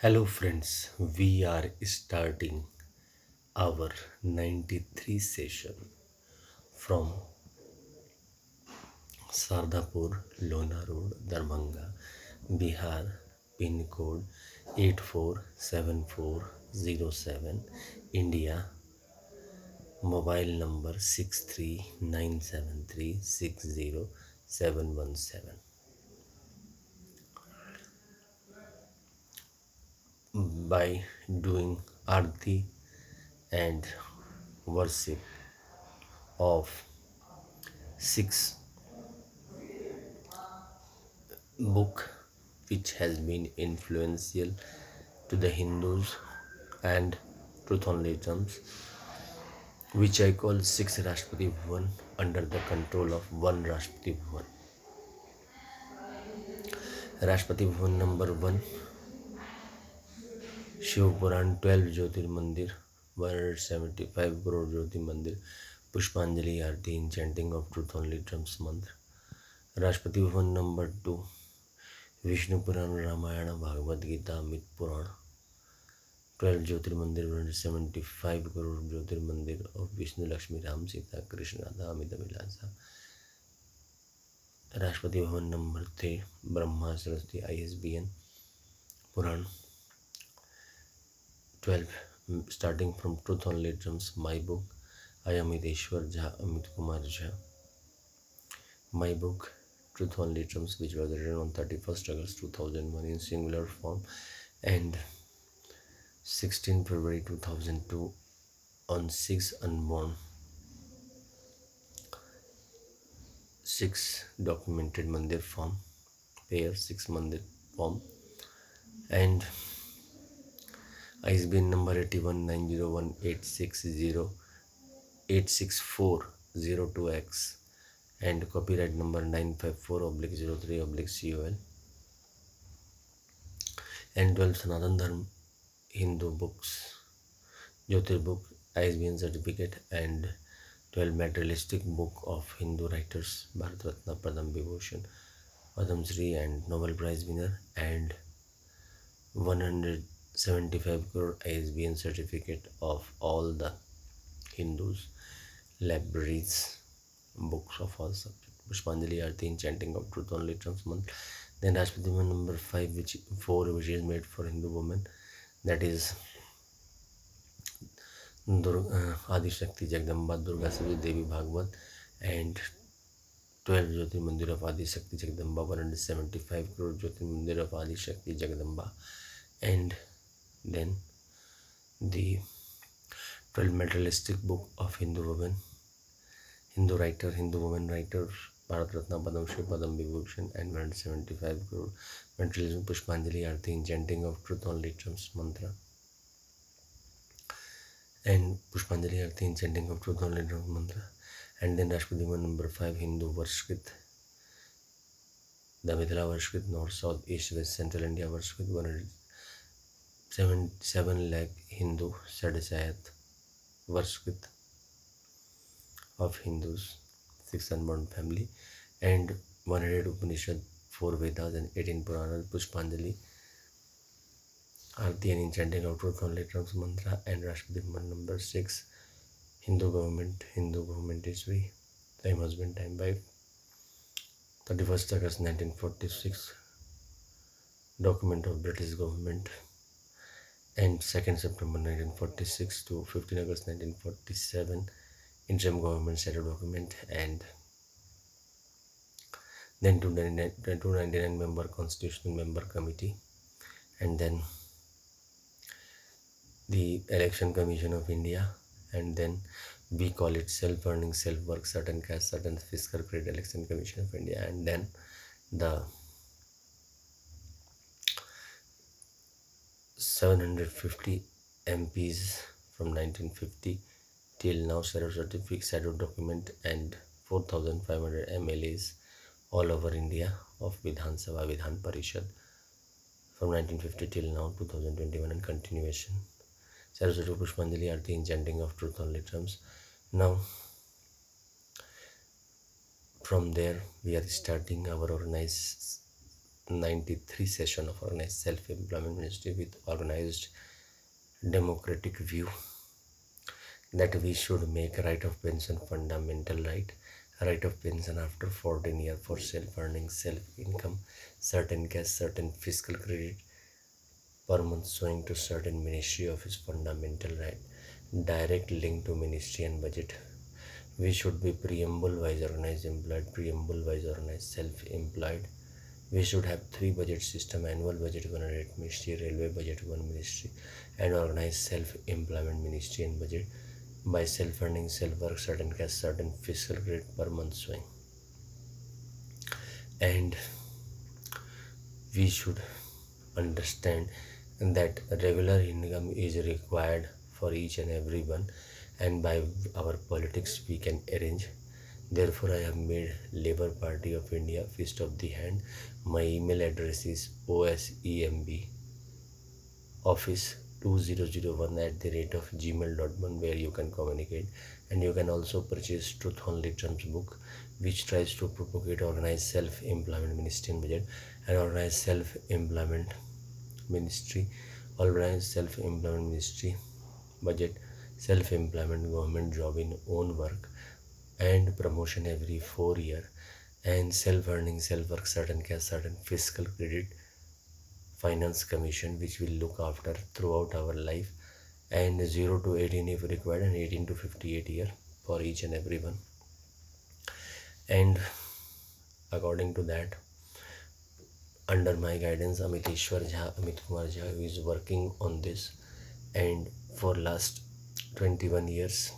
Hello friends, we are starting our 93 session from Sardapur, Lona Road, Darbhanga, Bihar, pin code 847407, India, mobile number 6397360 by doing arti and worship of six book which has been influential to the Hindus and truth only terms, which I call six Rashtrapati Bhavan under the control of one Rashtrapati Bhavan. Rashtrapati Bhavan number one, Shiv Puran 12 Jyotir Mandir, 175 crore Jyoti Mandir, Pushpanjali Aarti in chanting of truth only drums mantra. Rashtrapati Bhavan number two, Vishnu Puran Ramayana Bhagavad Gita Amit Puran 12 Jyotirmandir, 175 crore Jyotirmandir of Vishnu, Lakshmi, Ram, Sita, Krishna, Radha, Amita Vilasa. Rashtrapati Bhavan number 3, Brahma Saraswati ISBN Puran 12, starting from Truth Only Drums, my book. I am Amit Jha, Amit Kumar Jha. My book, Truth Only Drums, which was written on 31st August 2001 in singular form, and 16 February 2002 on 6 unborn, 6 documented mandir form, pair 6 mandir form, and ISBN number 81901860864002X, and copyright number 954/03/COL, and 12 Sanatan Dharma Hindu books, Jyotir book, ISBN certificate, and 12 materialistic book of Hindu writers, Bharat Ratna, Padam Vibhushan, Padam Shri and Nobel Prize winner, and 175 crore ISBN certificate of all the Hindus, libraries, books of all subjects. Pushpanjali Aarti in chanting of truth only drums mantra. Then Rashtrapati number 5, which is made for Hindu women, that is Adi Shakti Jagdamba Durga Savi Devi Bhagavad, and 12 Jyoti Mandir of Adi Shakti Jagdamba, 175 crore Jyoti Mandir of Adi Shakti Jagdamba, and then the 12 materialistic book of Hindu women, Hindu women writer, Bharat Ratna, Padam Shri, Padam Vibhushan, and 175 crore materialism, Pushpanjali Aarti in chanting of truth only drums mantra, and Pushpanjali Aarti in chanting of truth only drums mantra, and then Rashtrapati number 5, Hindu Varshkrit, the Mithila Varshkrit, North, South, East, West, Central India Varshkrit, 177 lakh Hindu Sadasayat Varshkrit of Hindus, 6 unborn family, and 100 Upanishad, 4 Vedas, and 18 Puranas, Pushpanjali Aarti and chanting of truth only drums mantra, and Rashtrapati number 6, Hindu government history, time husband, time wife, 31st August 1946, document of British government, and 2nd September 1946 to 15 August 1947, interim government shadow document, and then 299 member constitutional member committee, and then the Election Commission of India, and then we call it self-earning, self-work, certain caste, certain fiscal credit Election Commission of India, and then the 750 MPs from 1950 till now shadow certificate, shadow document, and 4,500 MLAs all over India of Vidhan Sabha, Vidhan Parishad from 1950 till now 2021, and continuation. Saraswati Pushpanjali Aarti in chanting of truth only drums. Now from there we are starting our organized 93 session of Organized Self-Employment Ministry with organized democratic view that we should make right of pension fundamental right of pension after 14 years for self-earning, self-income, certain cash, certain fiscal credit per month showing to certain ministry of his fundamental right, direct link to ministry and budget. We should be preamble wise organized employed, preamble wise organized self-employed. We should have 3 budget system: annual budget one rate ministry, railway budget one ministry, and organized self-employment ministry and budget by self-earning, self-work, certain cash, certain fiscal credit per month showing. And we should understand that regular income is required for each and every one, and by our politics we can arrange. Therefore, I have made Labour Party of India fist of the hand. My email address is osemb office 2001 @gmail.com, where you can communicate, and you can also purchase Truth Only Terms book, which tries to propagate organized self-employment ministry and budget, and organized self-employment ministry, organized self-employment ministry budget, self-employment government job in own work, and promotion every 4 year, and self-earning, self-work, certain cash, certain fiscal credit, finance commission, which will look after throughout our life, and 0 to 18 if required, and 18 to 58 year for each and every one. And according to that, under my guidance, Amit kumar Jha, who is working on this, and for last 21 years,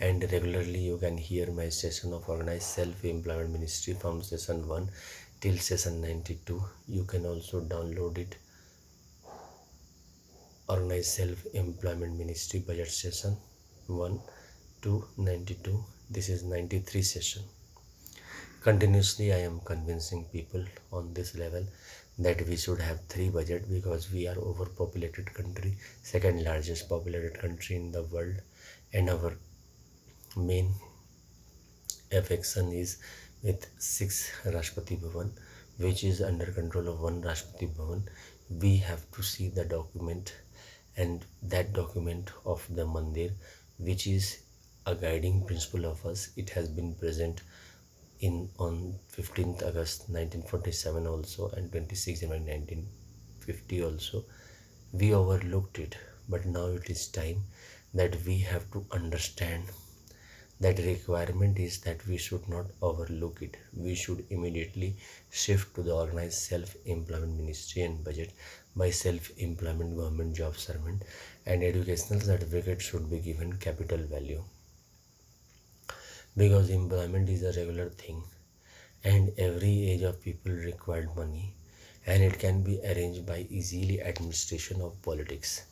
and regularly you can hear my session of organized self-employment ministry from session 1 till session 92. You can also download it, organized self-employment ministry budget session 1 to 92. This is 93 session. Continuously I am convincing people on this level that we should have 3 budget, because we are overpopulated country, second largest populated country in the world, and our main affection is with 6 Rashtrapati Bhavan, which is under control of 1 Rashtrapati Bhavan. We have to see the document, and that document of the Mandir, which is a guiding principle of us. It has been present on 15th August 1947 also, and 26th January 1950 also. We overlooked it, but now it is time that we have to understand that requirement is that we should not overlook it. We should immediately shift to the organized self-employment ministry and budget by self-employment government job servant, and educational certificate should be given capital value, because employment is a regular thing, and every age of people required money, and it can be arranged by easily administration of politics.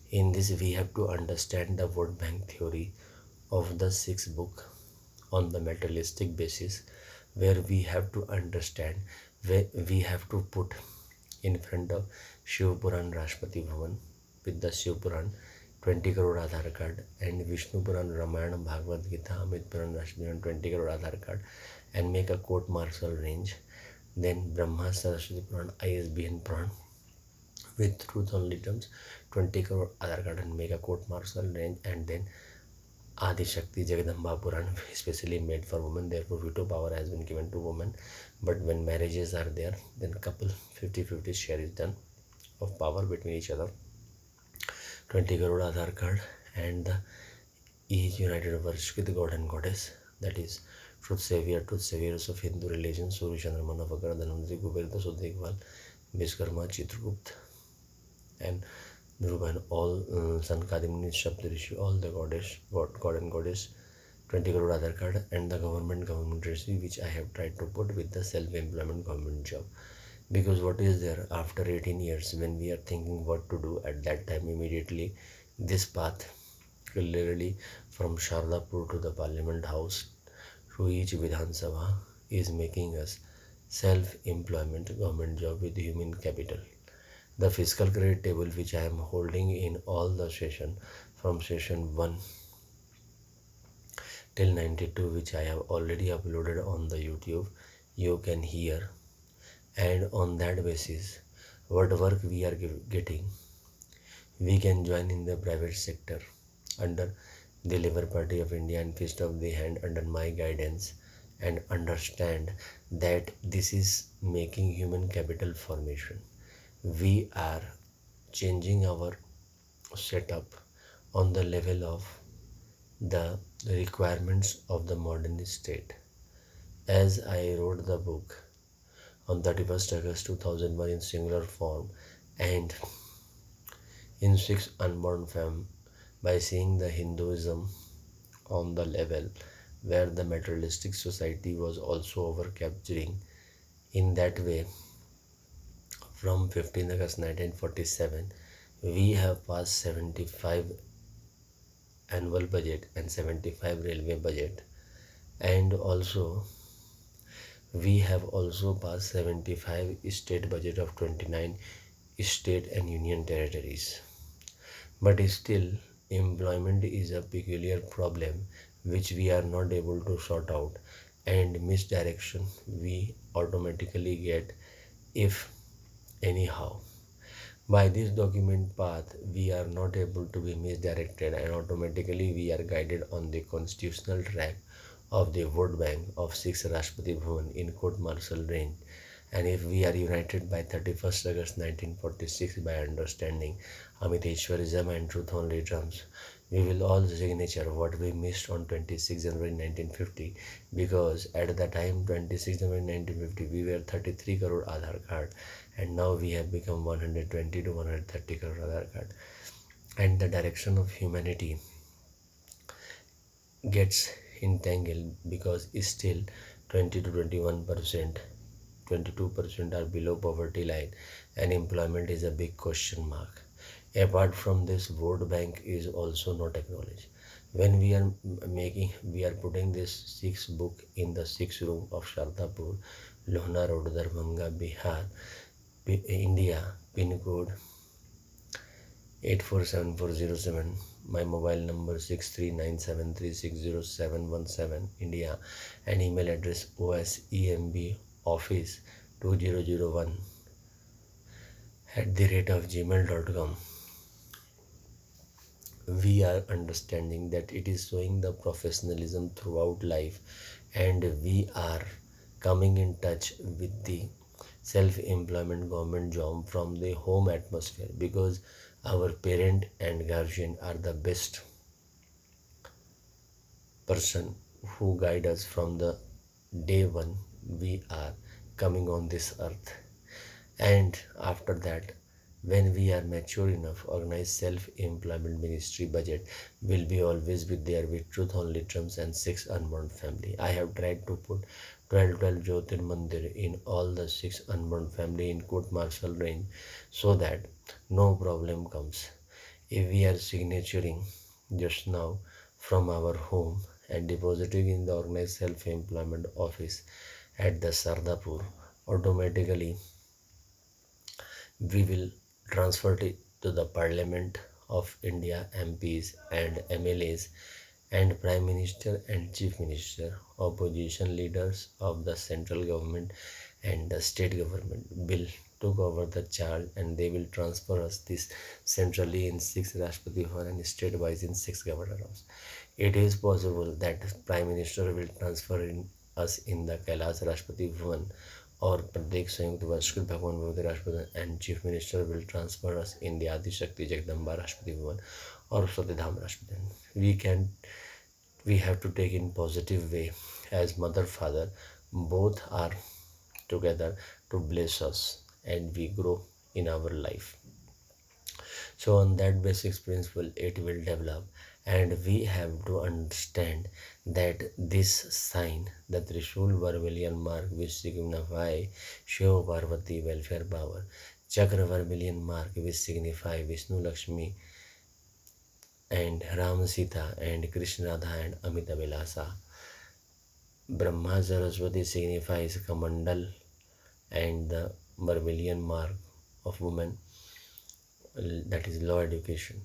In this, we have to understand the vote bank theory of the 6th book on the materialistic basis, where we have to understand, where we have to put in front of Shiv Puran Rashtrapati Bhavan with the Shiv Puran 20 crore Aadhaar card, and Vishnu Puran Ramayana Bhagavad Gita Amit Puran Rashtrapati Bhavan 20 crore Aadhaar card, and make a court martial range. Then Brahma Saraswati Puran ISBN Puran with truth only terms 20 crore Aadhaar card, and make a court martial range. And then Adi Shakti Jagadamba Puran, especially made for women, therefore veto power has been given to women. But when marriages are there, then couple 50-50 share is done of power between each other. 20 crore Aadhaar card, and the is united worship God and Goddess, that is truth saviors of Hindu religion, Surya Chandra Manavakar, Dhanvantri, Kuber, Sudhigwal, Vishkarma, Chitragupt, and Dhruva, and all Sankadimuni, Shabdrishi, all the God and Goddess, 20 crore Aadhaar card, and the government registry, which I have tried to put with the self-employment government job. Because what is there after 18 years, when we are thinking what to do at that time, immediately this path clearly from Shardapur to the Parliament House to each Vidhan Sabha is making us self-employment government job with human capital. The fiscal credit table, which I am holding in all the session from session 1 till 92, which I have already uploaded on the YouTube, you can hear And on that basis, what work we are getting, we can join in the private sector under the Labour Party of India and fist of the hand under my guidance, and understand that this is making human capital formation. We are changing our setup on the level of the requirements of the modern state. As I wrote the book on 31st August 2001 in singular form and in six unborn fam, by seeing the Hinduism on the level where the materialistic society was also over capturing. In that way, from 15th August 1947, we have passed 75 annual budget and 75 railway budget, and also we have also passed 75 state budget of 29 state and union territories. But still, employment is a peculiar problem which we are not able to sort out, and misdirection we automatically get if anyhow. By this document path, we are not able to be misdirected, and automatically we are guided on the constitutional track of the vote bank of 6 Rashtrapati Bhavan in court martial range. And if we are united by 31st August 1946 by understanding Amiteshwarism and truth only terms, we will all signature what we missed on 26 January 1950, because at the time 26 January 1950 we were 33 crore Aadhaar card, and now we have become 120 to 130 crore Aadhaar card, and the direction of humanity gets entangled because still 20 to 21%, 22% are below poverty line, and employment is a big question mark. Apart from this, vote bank is also not acknowledged. When we are putting this six book in the 6 room of Shardapur, Lohna Road, Darbhanga, Bihar, India, pin code 847407. My mobile number 6397360717, India, and email address osemb office2001 @ gmail.com. We are understanding that it is showing the professionalism throughout life, and we are coming in touch with the self-employment government job from the home atmosphere, because our parent and guardian are the best person who guide us from the day one we are coming on this earth. And after that, when we are mature enough, organized self-employment ministry budget will be always be there with truth only terms and 6 unborn family. I have tried to put 12 Jyotir Mandir in all the 6 unborn family in court martial range, so that no problem comes. If we are signaturing just now from our home and depositing in the organized self-employment office at the Sardapur, automatically we will transfer it to the Parliament of India, MPs and MLAs, and Prime Minister and Chief Minister, opposition leaders of the central government and the state government will took over the charge, and they will transfer us this centrally in 6 Rashtrapati Bhavan and state-wise in 6 governor house. It is possible that Prime Minister will transfer us in the Kailash Rashtrapati Bhavan or Pradesh Sanयुक्त Sanskrit Bhagwan Bhavati Rashtrapati, and Chief Minister will transfer us in the Adi Shakti Jagdamba Rashtrapati Bhavan or Satyadham Rashtrapati. We have to take in positive way, as mother father both are together to bless us and we grow in our life. So on that basic principle it will develop, and we have to understand that this sign, the Trishul vermilion mark which signify Shiva Parvati welfare power, Chakra vermilion mark which signify Vishnu Lakshmi and Ram Sita and Krishna Radha and Amita Vilasa, Brahma Saraswati signifies Kamandal and the vermilion mark of woman, that is law education.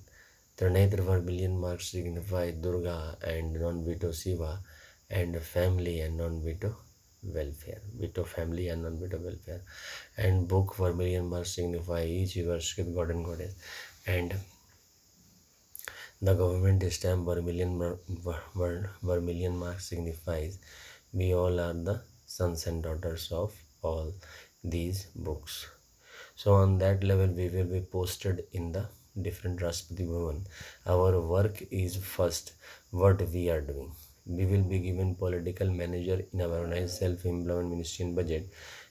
Trinetra vermilion marks signify Durga and non-veto Shiva, and family and non-veto welfare, veto family and non-veto welfare. And book vermilion mark signify each worship god and goddess. And the government stamp vermilion mark signifies we all are the sons and daughters of all these books. So on that level, we will be posted in the different Rashtrapati Bhavan. Our work is first what we are doing. We will be given political manager in our organized self-employment ministry in budget,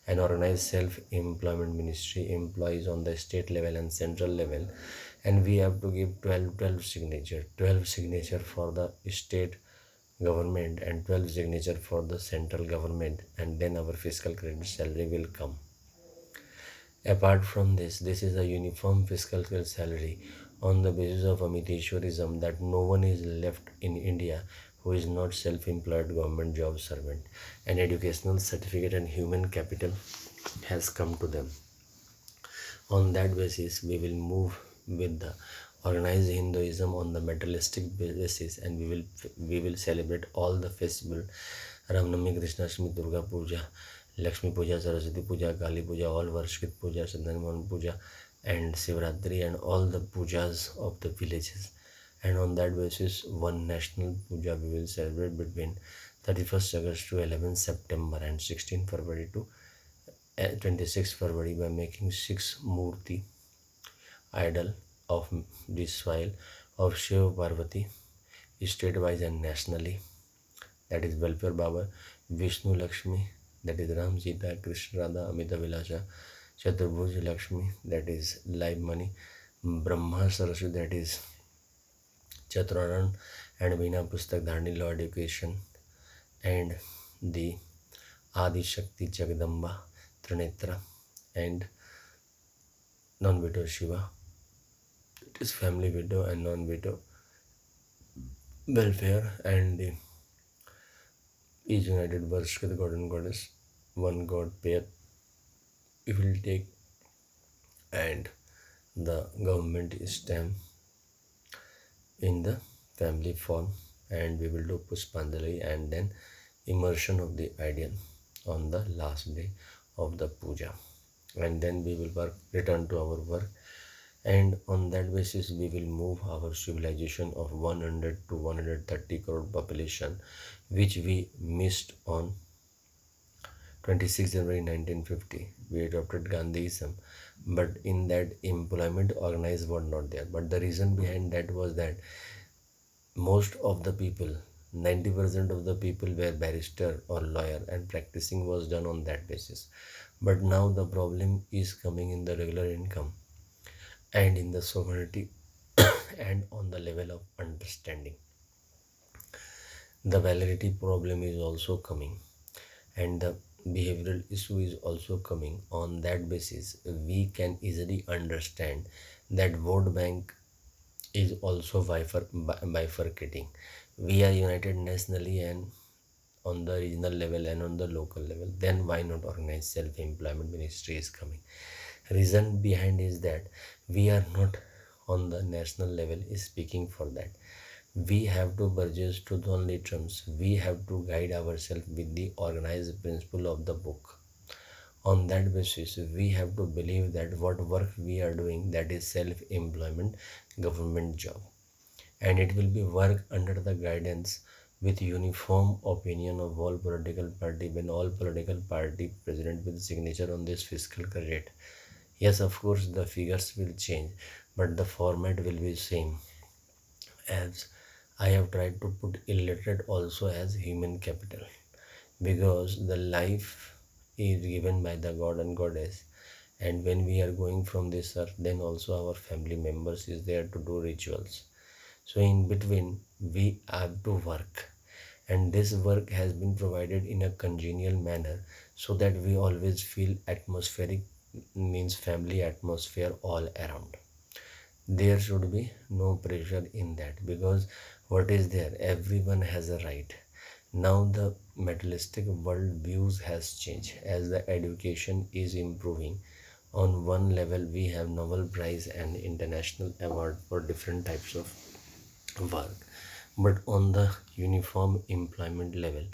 and organized self-employment ministry employees on the state level and central level, and we have to give 12 signature, 12 signature for the state government and 12 signature for the central government, and then our fiscal credit salary will come. Apart from this, this is a uniform fiscal salary on the basis of Amiteshwarism, that no one is left in India who is not self-employed government job servant. An educational certificate and human capital has come to them. On that basis, we will move with the organized Hinduism on the materialistic basis, and we will celebrate all the festival: Ramnami, Krishnashtami, Durga Puja, Lakshmi Puja, Saraswati Puja, Kali Puja, all Varshit Puja, Chandraman Puja, and Shivratri, and all the pujas of the villages. And on that basis, one national puja we will celebrate between 31st August to 11th September and 16th February to 26th February, by making 6 Murti idol of this soil of Shiva Parvati, state-wise and nationally. That is Welfare Baba, Vishnu Lakshmi, that is Ram Sita, Krishna Radha, Amita Vilasha, Chaturbhuj Lakshmi, that is live money, Brahma Saraswati, that is Chaturana and Veena Pustak Dharani law education, and the Adi Shakti Jagdamba Trinetra, and non-veto Shiva. It is family veto and non-veto welfare, and the is united Varshkrit god and goddess, one god pair we will take, and the government stamp in the family form, and we will do Pushpanjali and then immersion of the ideal on the last day of the puja, and then we will return to our work. And on that basis, we will move our civilization of 100 to 130 crore population, which we missed on 26 January 1950. We adopted Gandhism, but in that employment organized was not there. But the reason behind that was that most of the people, 90% of the people were barrister or lawyer, and practicing was done on that basis. But now the problem is coming in the regular income and in the sovereignty and on the level of understanding. The validity problem is also coming, and the behavioral issue is also coming. On that basis, we can easily understand that vote bank is also bifurcating. We are united nationally and on the regional level and on the local level. Then why not organized self-employment ministry is coming? Reason behind is that we are not on the national level is speaking for that. We have to purchase truth only terms. We have to guide ourselves with the organized principle of the book. On that basis, we have to believe that what work we are doing, that is self-employment government job, and it will be work under the guidance with uniform opinion of all political party, when all political party president with signature on this fiscal credit. Yes, of course, the figures will change, but the format will be same. As I have tried to put illiterate also as human capital, because the life is given by the god and goddess, and when we are going from this earth, then also our family members is there to do rituals. So in between we have to work, and this work has been provided in a congenial manner, so that we always feel atmospheric, means family atmosphere all around. There should be no pressure in that, because what is there, everyone has a right. Now the materialistic world views has changed as the education is improving. On one level we have Nobel Prize and international award for different types of work, but on the uniform employment level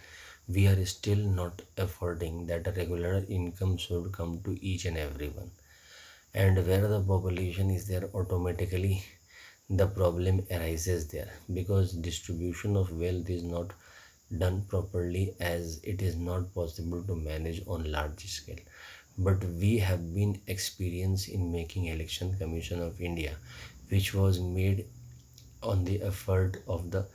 we are still not affording that a regular income should come to each and everyone. And where the population is there, automatically the problem arises there, because distribution of wealth is not done properly, as it is not possible to manage on large scale. But we have been experienced in making election commission of India, which was made on the effort of the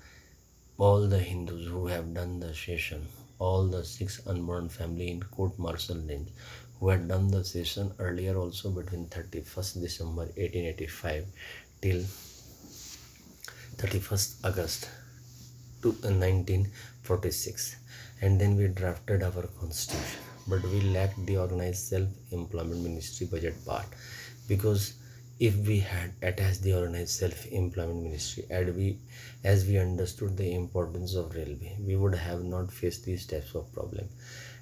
all the Hindus who have done the session, all the six unborn family in court martial range, who had done the session earlier also between 31st December 1885 till 31st August to 1946, and then we drafted our constitution. But we lacked the organized self-employment ministry budget part, because if we had attached the organized self-employment ministry, and as we understood the importance of railway, we would have not faced these types of problem.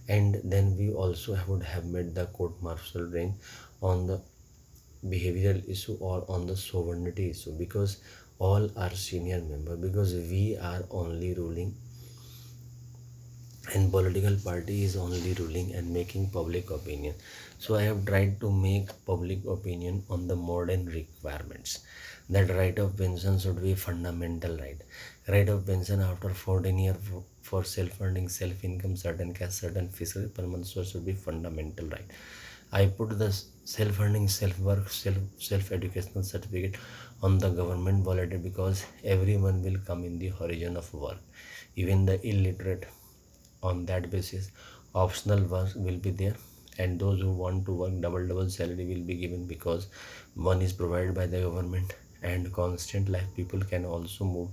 And then we also would have made the court martial reign on the behavioral issue or on the sovereignty issue, because all are senior member, because we are only ruling and political party is only ruling and making public opinion. So I have tried to make public opinion on the modern requirements, that right of pension should be fundamental right of pension after 14 years for self-earning, self-income, certain cash, certain fiscal per month source should be fundamental right. I put the self-earning, self-work, self-educational certificate on the government wallet, because everyone will come in the horizon of work, even the illiterate. On that basis, optional work will be there, and those who want to work, double salary will be given, because one is provided by the government, and constant life people can also move,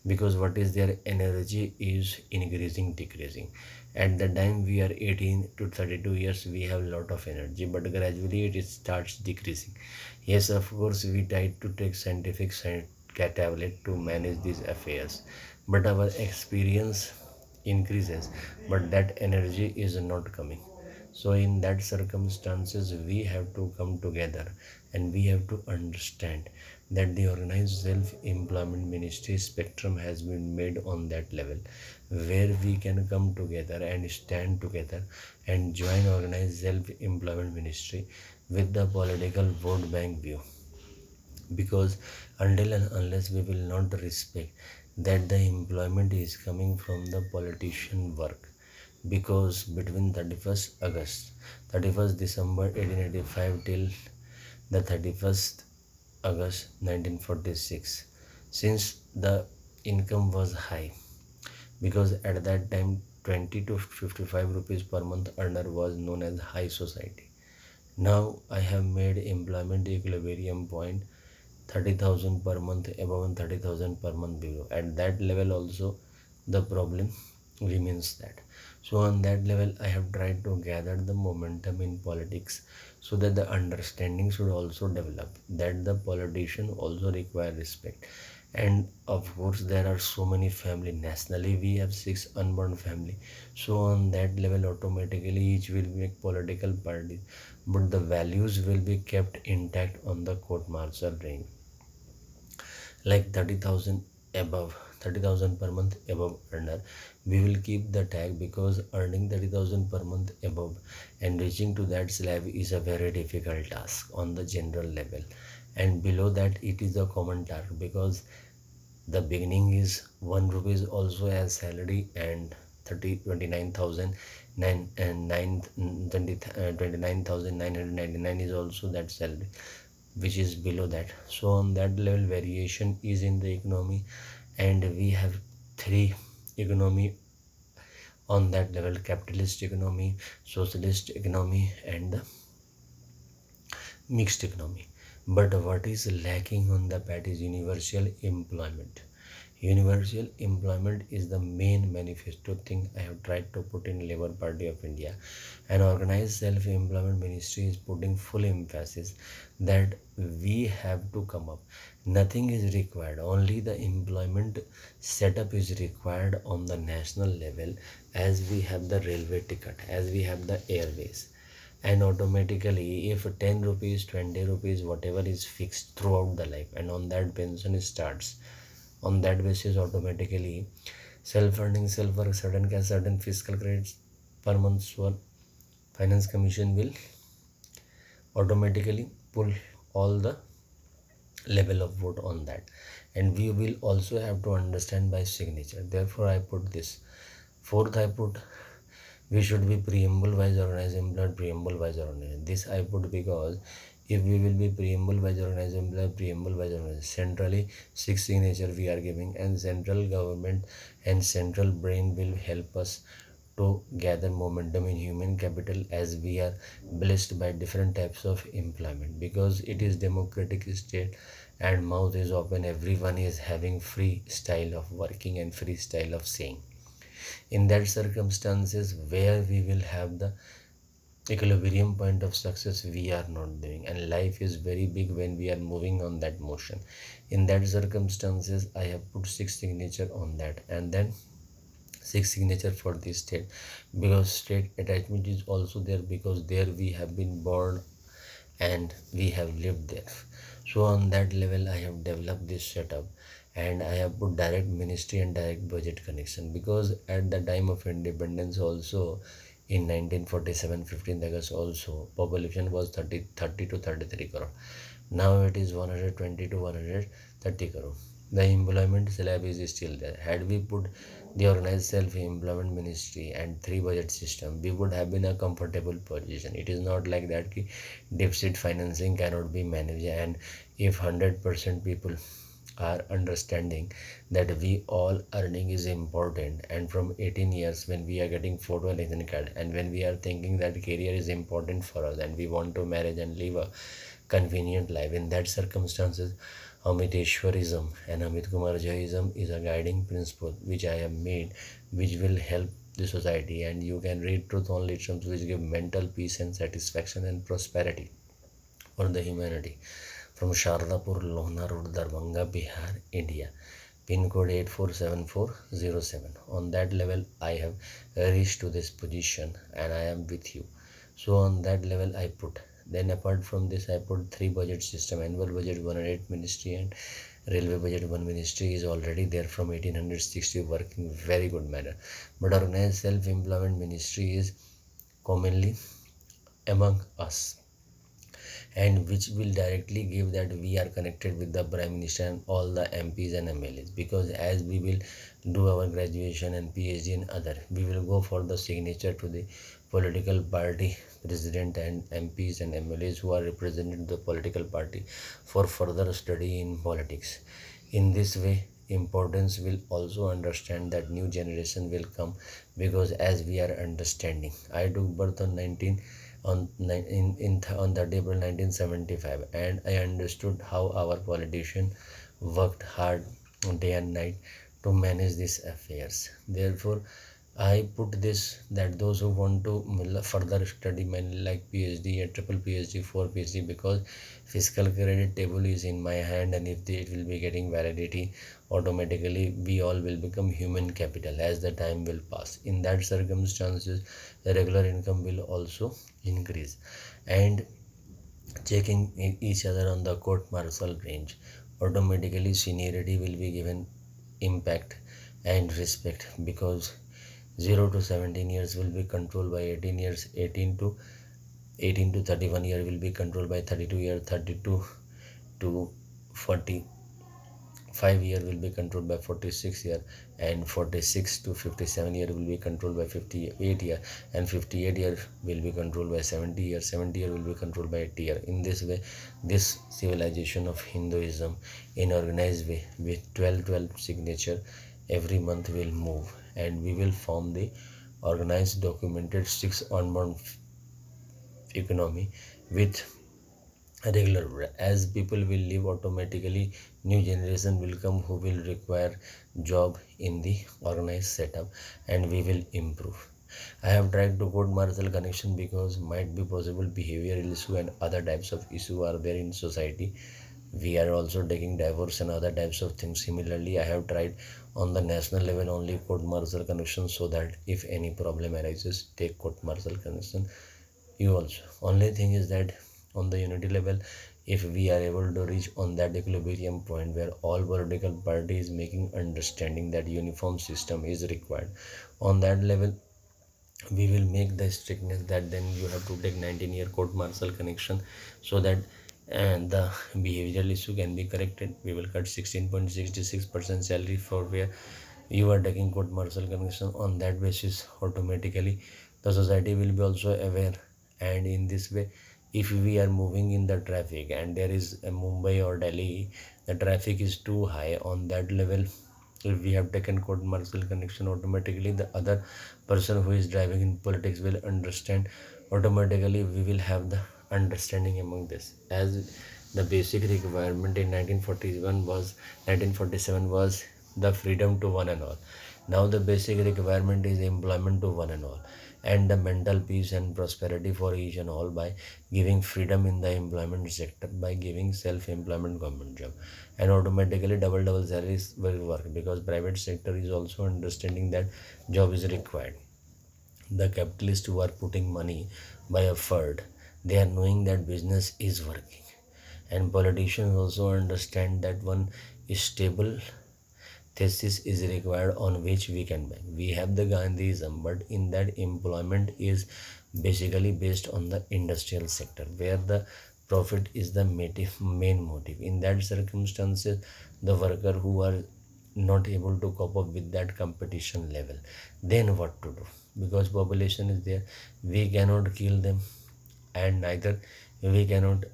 because what is their energy is increasing, decreasing. At the time we are 18 to 32 years, we have a lot of energy, but gradually it starts decreasing. Yes, of course, we try to take scientific tablet to manage these affairs, but our experience increases, but that energy is not coming. So in that circumstances, we have to come together, and we have to understand that the organized self-employment ministry spectrum has been made on that level, where we can come together and stand together and join organized self-employment ministry with the political vote bank view. Because until and unless we will not respect that the employment is coming from the politician work, because between 31st August, 31st December 1885 till the 31st August 1946, since the income was high, because at that time 20 to 55 rupees per month earner was known as high society. Now I have made employment equilibrium point 30,000 per month above and 30,000 per month below. At that level also the problem remains that. So on that level I have tried to gather the momentum in politics, so that the understanding should also develop, that the politician also require respect. And of course there are so many family, nationally we have 6 unborn family, so on that level automatically each will make political parties, but the values will be kept intact on the court martial range, like 30,000 above, 30,000 per month above earner, we will keep the tag, because earning 30,000 per month above and reaching to that slab is a very difficult task on the general level, and below that it is a common task, because the beginning is 1 rupees also as salary, and 29,000 9 and 9 20 29,999 is also that salary, which is below that. So on that level variation is in the economy, and we have three economy on that level: capitalist economy, socialist economy, and the mixed economy. But what is lacking on the pat is universal employment. Universal employment is the main manifesto thing I have tried to put in Labour Party of India. An organized self-employment ministry is putting full emphasis that we have to come up. Nothing is required, only the employment setup is required on the national level, as we have the railway ticket, as we have the airways. And automatically if 10 rupees, 20 rupees, whatever is fixed throughout the life, and on that pension starts, on that basis automatically self-earning, self-work, certain cash, certain fiscal credits per month. So finance commission will automatically pull all the level of vote on that, and we will also have to understand by signature. Therefore I put this. Fourth, I put we should be preamble wise organized employed, preamble wise organized. This I put because if we will be preamble wise organized employed, preamble wise organized, centrally six signature we are giving, and central government and central brain will help us to gather momentum in human capital, as we are blessed by different types of employment, because it is democratic state and mouth is open, everyone is having free style of working and free style of saying. In that circumstances where we will have the equilibrium point of success, we are not doing, and life is very big when we are moving on that motion. In that circumstances I have put six signature on that, and then six signature for this state, because state attachment is also there, because there we have been born and we have lived there. So on that level I have developed this setup, and I have put direct ministry and direct budget connection, because at the time of independence also, in 1947 15th August also, population was 30 to 33 crore. Now it is 120 to 130 crore. The employment slab is still there. Had we put the organized self-employment ministry and three budget system, we would have been a comfortable position. It is not like that ki deficit financing cannot be managed, and if 100% people are understanding that we all earning is important, and from 18 years when we are getting photo election card, and when we are thinking that career is important for us and we want to marry and live a convenient life, in that circumstances Amiteshwarism and Amit kumar Jhaism is a guiding principle which I have made, which will help the society, and you can read truth only terms which give mental peace and satisfaction and prosperity for the humanity. From Shardapur, Lohna Road, Darbhanga, Bihar, India. Pin code 847407. On that level, I have reached to this position and I am with you. So on that level, I put. Then apart from this, I put three budget system. Annual budget 108 ministry and railway budget 1 ministry is already there from 1860, working very good manner. But organized self-employment ministry is commonly among us, and which will directly give that we are connected with the Prime Minister and all the MPs and MLAs, because as we will do our graduation and PhD and other, we will go for the signature to the political party president and MPs and MLAs who are representing the political party for further study in politics. In this way, importance will also understand that new generation will come, because as we are understanding, I took birth on 19 on on 30 April 1975, and I understood how our politician worked hard day and night to manage these affairs. Therefore, I put this that those who want to further study like PhD, a triple PhD, four PhD, because fiscal credit table is in my hand, and if it will be getting validity, automatically we all will become human capital as the time will pass. In that circumstances, the regular income will also increase, and checking each other on the court martial range, automatically seniority will be given impact and respect, because 0 to 17 years will be controlled by 18 years, 18 to 31 year will be controlled by 32 year, 32 to 45 year will be controlled by 46 year, and 46 to 57 year will be controlled by 58 year, and 58 year will be controlled by 70 year, 70 year will be controlled by 80 year. In this way, this civilization of Hinduism in organized way with 12 signature every month will move, and we will form the organized documented 6 on-month economy with regular. As people will live, automatically new generation will come who will require job in the organized setup, and we will improve. I have tried to quote martial connection because might be possible behavioral issue and other types of issue are there in society. We are also taking divorce and other types of things. Similarly, I have tried on the national level only court martial connection, so that if any problem arises, take court martial connection. You also, only thing is that on the unity level, if we are able to reach on that equilibrium point where all political parties making understanding that uniform system is required, on that level we will make the strictness that then you have to take 19-year court martial connection, so that and the behavioral issue can be corrected. We will cut 16.66% salary for where you are taking court martial connection. On that basis automatically the society will be also aware, and in this way if we are moving in the traffic and there is a Mumbai or Delhi, the traffic is too high, on that level if we have taken court martial connection, automatically the other person who is driving in politics will understand. Automatically we will have the understanding among this, as the basic requirement in 1947 was the freedom to one and all. Now the basic requirement is employment to one and all, and the mental peace and prosperity for each and all by giving freedom in the employment sector, by giving self-employment government job, and automatically double salaries will work, because private sector is also understanding that job is required. The capitalists who are putting money by effort, they are knowing that business is working, and politicians also understand that one stable thesis is required on which we can bank. We have the Gandhism, but in that employment is basically based on the industrial sector where the profit is the main motive. In that circumstances, the worker who are not able to cope up with that competition level, then what to do? Because population is there, we cannot kill them, and neither we cannot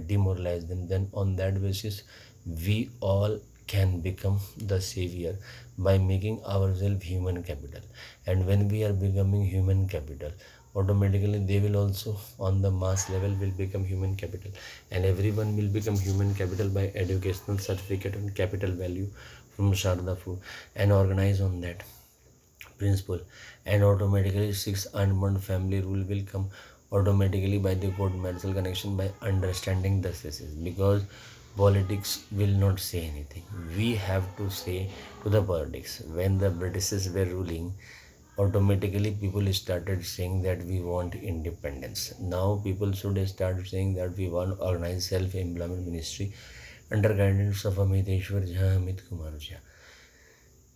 demoralize them. Then on that basis we all can become the savior by making ourselves human capital. And when we are becoming human capital, automatically they will also on the mass level will become human capital, and everyone will become human capital by educational certificate and capital value from Sharda Food, and organize on that principle. And automatically six unborn family rule will come automatically by the court marital connection, by understanding the cases, because politics will not say anything, we have to say to the politics. When the Britishers were ruling, automatically people started saying that we want independence. Now people should start saying that we want organized self-employment ministry under guidance of Amit Kumar Jha.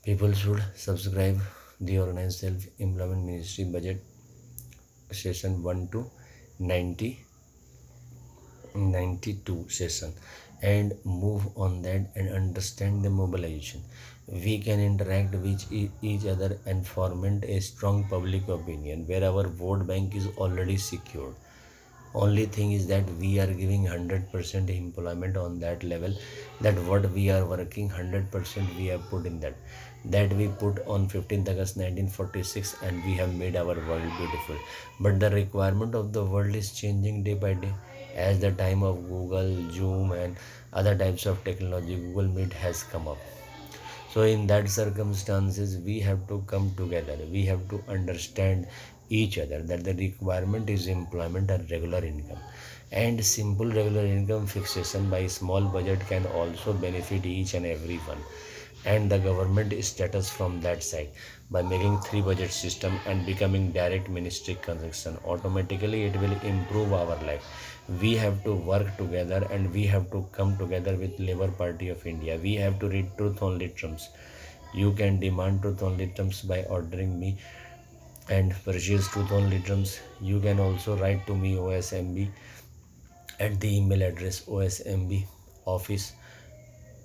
People should subscribe the Organized Self-Employment Ministry budget session 1 to 92 session, and move on that and understand the mobilization. We can interact with each other and formulate a strong public opinion where our vote bank is already secured. Only thing is that we are giving 100% employment on that level, that what we are working 100% we have put in that we put on 15th August 1946, and we have made our world beautiful. But the requirement of the world is changing day by day. As the time of Google, Zoom and other types of technology, Google Meet has come up. So in that circumstances we have to come together, we have to understand each other that the requirement is employment and regular income, and simple regular income fixation by small budget can also benefit each and every one, and the government status from that side by making three budget system and becoming direct ministry construction. Automatically it will improve our life. We have to work together and we have to come together with Labour Party of India. We have to read truth only terms. You can demand truth only terms by ordering me and purchase truth only terms. You can also write to me OSMB at the email address osmboffice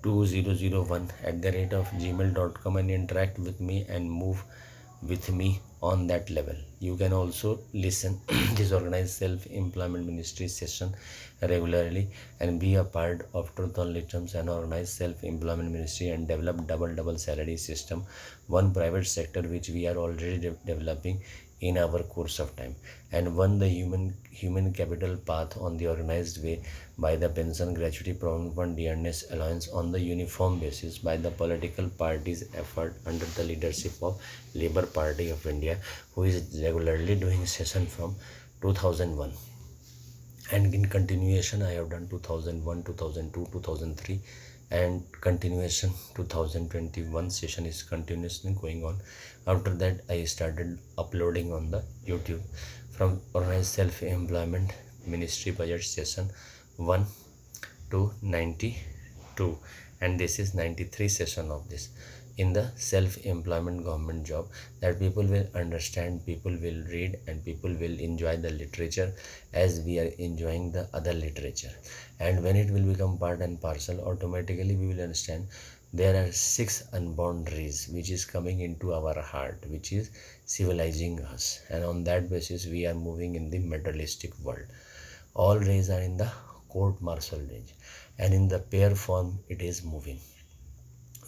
2001 at the rate of gmail.com, and interact with me and move with me on that level. You can also listen this Organized Self-Employment Ministry session regularly and be a part of Truth on Terms and Organized Self-Employment Ministry, and develop double salary system, one private sector which we are already developing in our course of time, and one the human capital path on the organized way by the pension, gratuity, provident fund, dearness allowance on the uniform basis by the political parties effort under the leadership of Labour Party of India, who is regularly doing session from 2001, and in continuation I have done 2001, 2002, 2003, and continuation 2021 session is continuously going on. After that I started uploading on the YouTube from Organized Self-Employment Ministry budget session 1 to 92, and this is 93 session of this in the self-employment government job, that people will understand, people will read, and people will enjoy the literature as we are enjoying the other literature. And when it will become part and parcel, automatically we will understand there are six unborn rays which is coming into our heart, which is civilizing us, and on that basis we are moving in the materialistic world. All rays are in the court martial range, and in the pair form it is moving.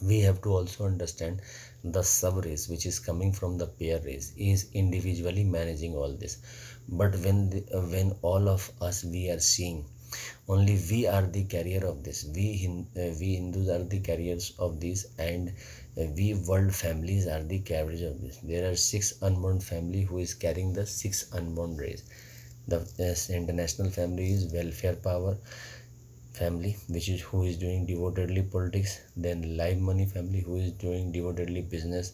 We have to also understand the sub race which is coming from the pair race is individually managing all this. But when all of us we are seeing only we are the carrier of this, we Hindus are the carriers of this, and we world families are the carriers of this. There are six unborn family who is carrying the six unborn race. The international family is welfare power family, which is who is doing devotedly politics. Then live money family, who is doing devotedly business.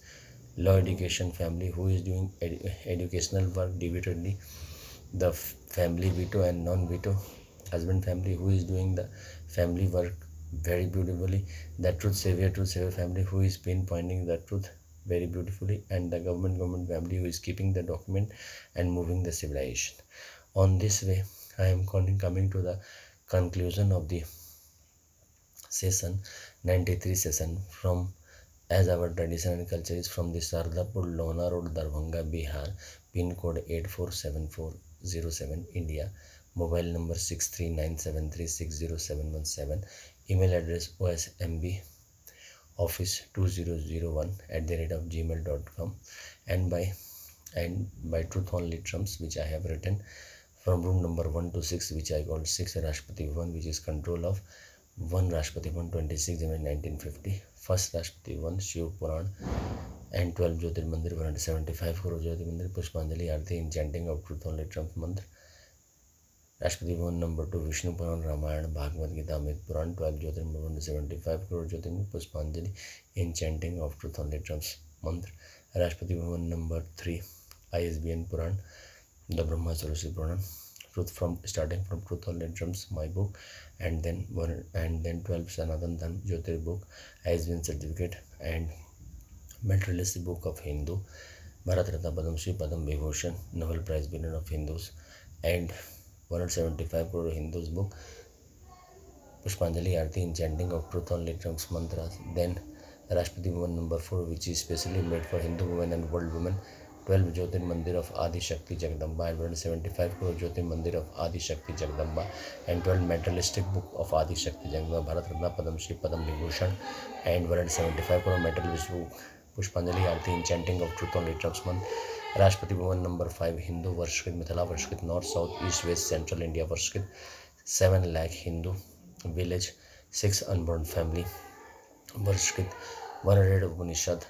Law education family, who is doing educational work devotedly. The family veto and non-veto husband family, who is doing the family work very beautifully. The truth savior family, who is pinpointing the truth very beautifully. And the government family, who is keeping the document and moving the civilization. On this way, I am coming to the conclusion of the session 93 session, from as our tradition and culture is from the Sardapur Lona Road, Darbhanga, Bihar, pin code 847407, India, mobile number 6397360717, email address osmboffice2001@gmail.com, and by truth only trumps, which I have written from room number 1 to 6, which I called 6 Rashtrapati Bhavan, which is control of 1 Rashtrapati Bhavan, 26 January 1950, first Rashtrapati Bhavan, Shiv Puran, and 12 Jyotirmandir, 175 crore Jyotirmandir, Pushpanjali Aarti, enchanting of truth only trumps mantra. Rashtrapati Bhavan number 2, Vishnu Puran, Ramayana, Bhagavad Gita, Amit Puran, 12 Jyotirmandir, 175 crore Jyotirmandir, Pushpanjali, enchanting of truth only trumps mantra. Rashtrapati Bhavan number 3, ISBN Puran, the Brahma Saraswati Puran, truth from starting from truth only drums, my book, and then 12 Sanatan Dhan Jyotir book, ISBN certificate, and materialistic book of Hindu, Bharat Ratna Padam Shri Padam Vibhushan, Nobel Prize winner of Hindus, and 175 crore Hindus book, Pushpanjali Aarti, enchanting of truth only drums mantras. Then Rashtrapati Bhavan number 4, which is specially made for Hindu women and world women, 12 Jyotirmandir of Adi Shakti Jagdamba, and 175 crore Jyotirmandir of Adi Shakti Jagdamba, and 12 materialistic book of Adi Shakti Jagdamba, Bharat Ratna Padam Shri Padam Vibhushan, and 175 crore materialistic book, Pushpanjali Aarti, enchanting of truth only tribesman. Rashtrapati Bhavan number 5, Hindu Varshkrit, Mithila Varshkrit, North, South, East, West, Central India Varshkrit, 7 lakh Hindu village, 6 unborn family Varshkrit, 100 Upanishad,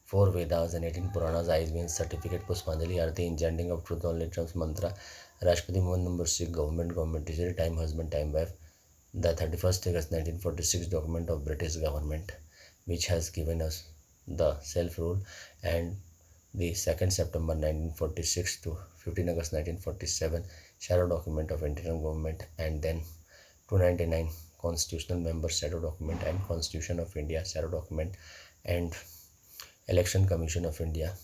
4 Vedas and 18 Puranas, ISBN certificate, Pushpanjali Aarti, enchanting of truth only trumps mantra. Rashtrapati Bhavan number 6, government treasury, time husband, time wife, the 31st August 1946 document of British government, which has given us the self-rule, and the 2nd September 1946 to 15 August 1947 shadow document of interim government, and then 299 constitutional members shadow document, and Constitution of India shadow document, and Election Commission of India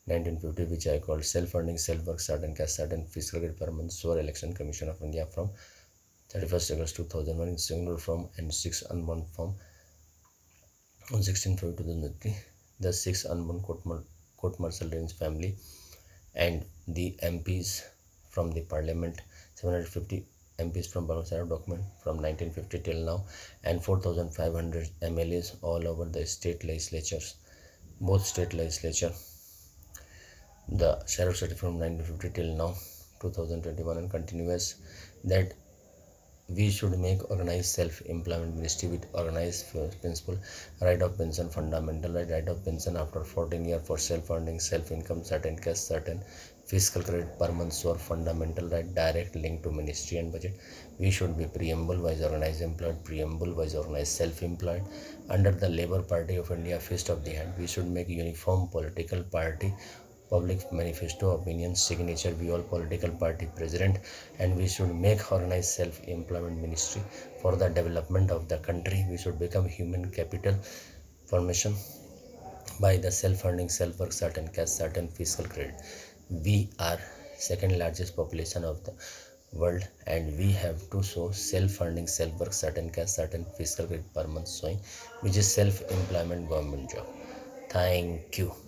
1950, which I called self-funding, self-work, certain caste, certain fiscal grade per month, SOAR Election Commission of India from 31st August 2001 in single form, and 6 unborn form on 16 February 2003. The 6 unborn court martial range family, and the MPs from the parliament, 750 MPs from Parliament document from 1950 till now, and 4,500 MLAs all over the state legislatures, both state legislature. The sheriff certificate from 1950 till now 2021 and continuous, that we should make organized self-employment ministry with organized principle, right of pension fundamental right of pension after 14 years for self-earning, self-income, certain caste, certain fiscal credit per month, SOAR fundamental right, direct link to ministry and budget. We should be preamble wise organized employed, preamble wise organized self-employed under the Labour Party of India, fist of the hand. We should make uniform political party public manifesto, opinion, signature. We all political party president, and we should make organized self-employment ministry for the development of the country. We should become human capital formation by the self-funding, self-work, certain cash, certain fiscal credit. We are second largest population of the world, and we have to show self-funding, self-work, certain cash, certain fiscal credit per month showing, which is self-employment government job. Thank you.